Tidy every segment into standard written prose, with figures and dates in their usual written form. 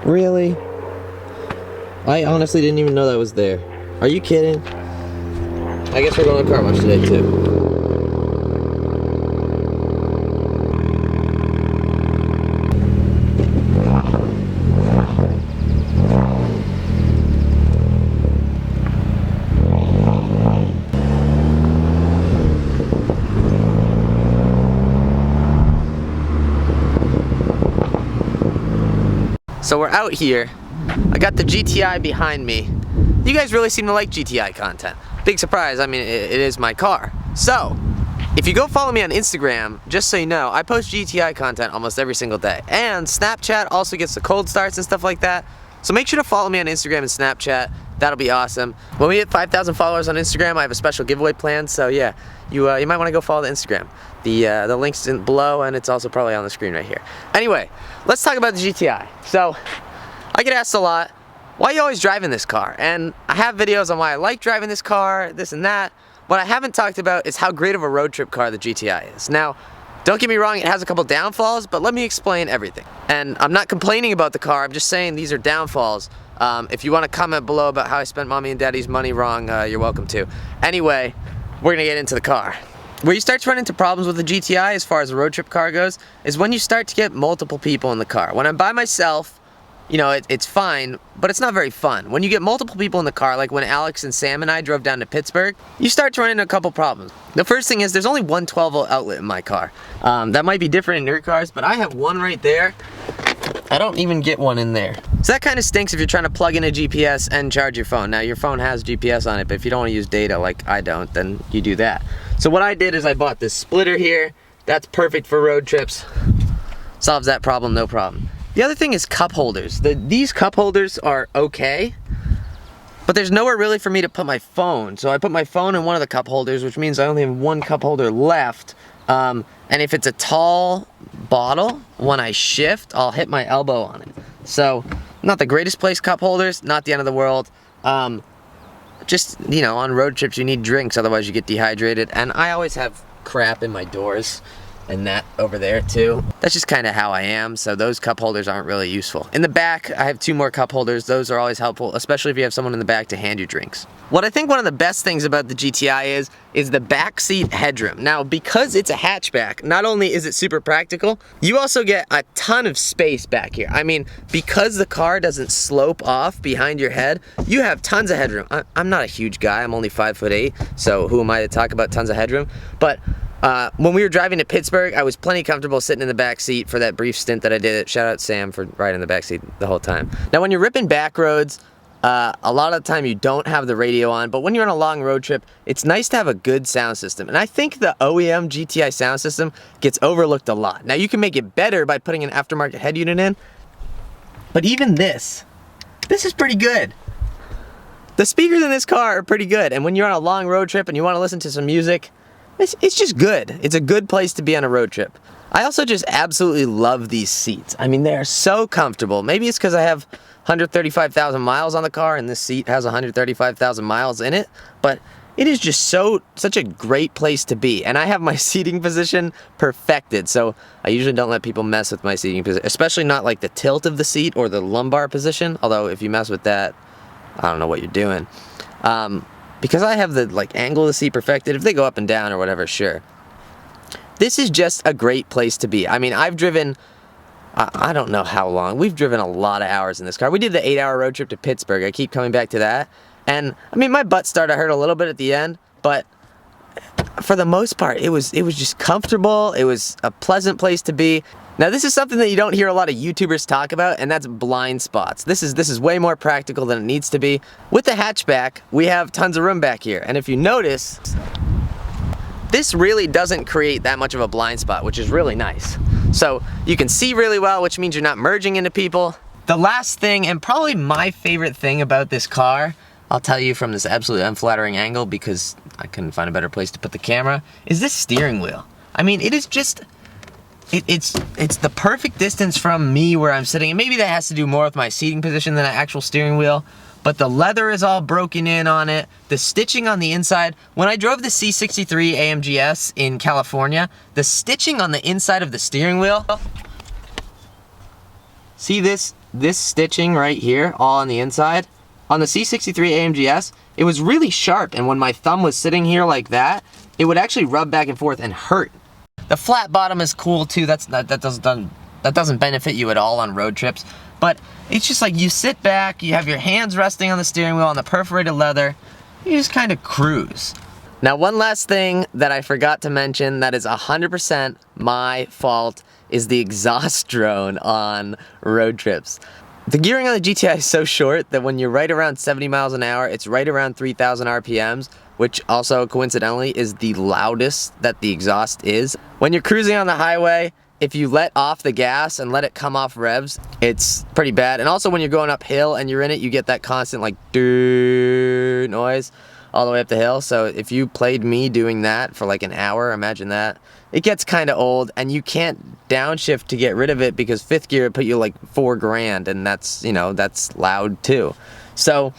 Really? I honestly didn't even know that was there. Are you kidding? I guess we're going to car wash today too. So we're out here. I got the GTI behind me. You guys really seem to like GTI content. Big surprise, I mean, it is my car. So, if you go follow me on Instagram, just so you know, I post GTI content almost every single day. And Snapchat also gets the cold starts and stuff like that. So make sure to follow me on Instagram and Snapchat. That'll be awesome. When we hit 5,000 followers on Instagram, I have a special giveaway planned. So yeah, you might want to go follow the Instagram. The link's below, and it's also probably on the screen right here. Anyway, let's talk about the GTI. So, I get asked a lot, why are you always driving this car? And I have videos on why I like driving this car, this and that. What I haven't talked about is how great of a road trip car the GTI is. Now, don't get me wrong, it has a couple downfalls, but let me explain everything. And I'm not complaining about the car, I'm just saying these are downfalls. If you want to comment below about how I spent mommy and daddy's money wrong, you're welcome to. Anyway, we're gonna get into the car. Where you start to run into problems with the GTI as far as a road trip car goes is when you start to get multiple people in the car. When I'm by myself, you know, it's fine, but it's not very fun. When you get multiple people in the car, like when Alex and Sam and I drove down to Pittsburgh, you start to run into a couple problems. The first thing is there's only one 12-volt outlet in my car. That might be different in your cars, but I have one right there. I don't even get one in there. So that kind of stinks if you're trying to plug in a GPS and charge your phone. Now your phone has GPS on it, but if you don't want to use data like I don't, then you do that. So what I did is I bought this splitter here. That's perfect for road trips. Solves that problem, no problem. The other thing is cup holders. These cup holders are okay, but there's nowhere really for me to put my phone. So I put my phone in one of the cup holders, which means I only have one cup holder left. And if it's a tall bottle, when I shift, I'll hit my elbow on it. So, not the greatest place cup holders, not the end of the world. Just, you know, on road trips you need drinks, otherwise you get dehydrated. And I always have crap in my doors and that over there too. That's just kind of how I am, so those cup holders aren't really useful. In the back, I have two more cup holders. Those are always helpful, especially if you have someone in the back to hand you drinks. What I think one of the best things about the GTI is the back seat headroom. Now, because it's a hatchback, not only is it super practical, you also get a ton of space back here. I mean, because the car doesn't slope off behind your head, you have tons of headroom. I'm not a huge guy, I'm only 5'8", so who am I to talk about tons of headroom? But when we were driving to Pittsburgh, I was plenty comfortable sitting in the back seat for that brief stint that I did it. Shout out Sam for riding in the back seat the whole time. Now, when you're ripping back roads, a lot of the time you don't have the radio on, but when you're on a long road trip, it's nice to have a good sound system. And I think the OEM GTI sound system gets overlooked a lot. Now, you can make it better by putting an aftermarket head unit in, but even this is pretty good. The speakers in this car are pretty good, and when you're on a long road trip and you want to listen to some music, it's just good. It's a good place to be on a road trip. I also just absolutely love these seats. I mean, they are so comfortable. Maybe it's because I have 135,000 miles on the car and this seat has 135,000 miles in it, but it is just such a great place to be. And I have my seating position perfected, so I usually don't let people mess with my seating position, especially not like the tilt of the seat or the lumbar position, although if you mess with that, I don't know what you're doing. Because I have the angle of the seat perfected. If they go up and down or whatever, sure. This is just a great place to be. I mean, I've driven, I don't know how long. We've driven a lot of hours in this car. We did the 8-hour road trip to Pittsburgh. I keep coming back to that. And, I mean, my butt started to hurt a little bit at the end, but for the most part, it was just comfortable. It was a pleasant place to be. Now, this is something that you don't hear a lot of YouTubers talk about, and that's blind spots. This is way more practical than it needs to be. With the hatchback, we have tons of room back here, and if you notice, this really doesn't create that much of a blind spot, which is really nice. So you can see really well, which means you're not merging into people. The last thing, and probably my favorite thing about this car, I'll tell you from this absolutely unflattering angle because I couldn't find a better place to put the camera, is this steering wheel. I mean, it is just, it's the perfect distance from me where I'm sitting, and maybe that has to do more with my seating position than an actual steering wheel, but the leather is all broken in on it, the stitching on the inside. When I drove the C63 AMGS in California, the stitching on the inside of the steering wheel, See this stitching right here, all on the inside? On the C63 AMGS, it was really sharp, and when my thumb was sitting here like that, it would actually rub back and forth and hurt. The flat bottom is cool too. That doesn't benefit you at all on road trips, but it's just like you sit back, you have your hands resting on the steering wheel on the perforated leather, you just kind of cruise. Now, one last thing that I forgot to mention that is 100% my fault is the exhaust drone on road trips. The gearing on the GTI is so short that when you're right around 70 miles an hour, it's right around 3,000 RPMs, which also coincidentally is the loudest that the exhaust is. When you're cruising on the highway, if you let off the gas and let it come off revs, it's pretty bad. And also when you're going uphill and you're in it, you get that constant like doo noise all the way up the hill. So if you played me doing that for like an hour, imagine that. It gets kind of old, and you can't downshift to get rid of it because fifth gear would put you like $4,000, and that's, you know, that's loud too. So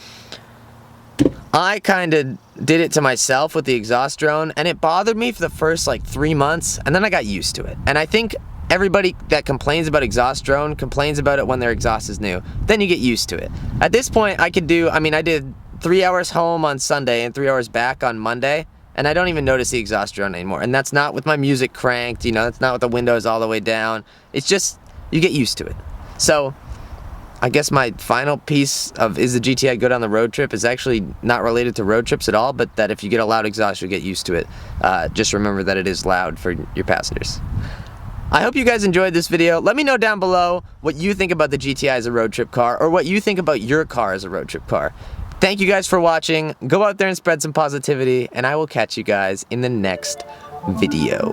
I kind of did it to myself with the exhaust drone, and it bothered me for the first like 3 months, and then I got used to it. And I think everybody that complains about exhaust drone complains about it when their exhaust is new. Then you get used to it. At this point, I did 3 hours home on Sunday and 3 hours back on Monday, and I don't even notice the exhaust drone anymore. And that's not with my music cranked, you know, that's not with the windows all the way down. It's just, you get used to it. So I guess my final piece of is the GTI good on the road trip is actually not related to road trips at all, but that if you get a loud exhaust, you'll get used to it. Just remember that it is loud for your passengers. I hope you guys enjoyed this video. Let me know down below what you think about the GTI as a road trip car, or what you think about your car as a road trip car. Thank you guys for watching. Go out there and spread some positivity, and I will catch you guys in the next video.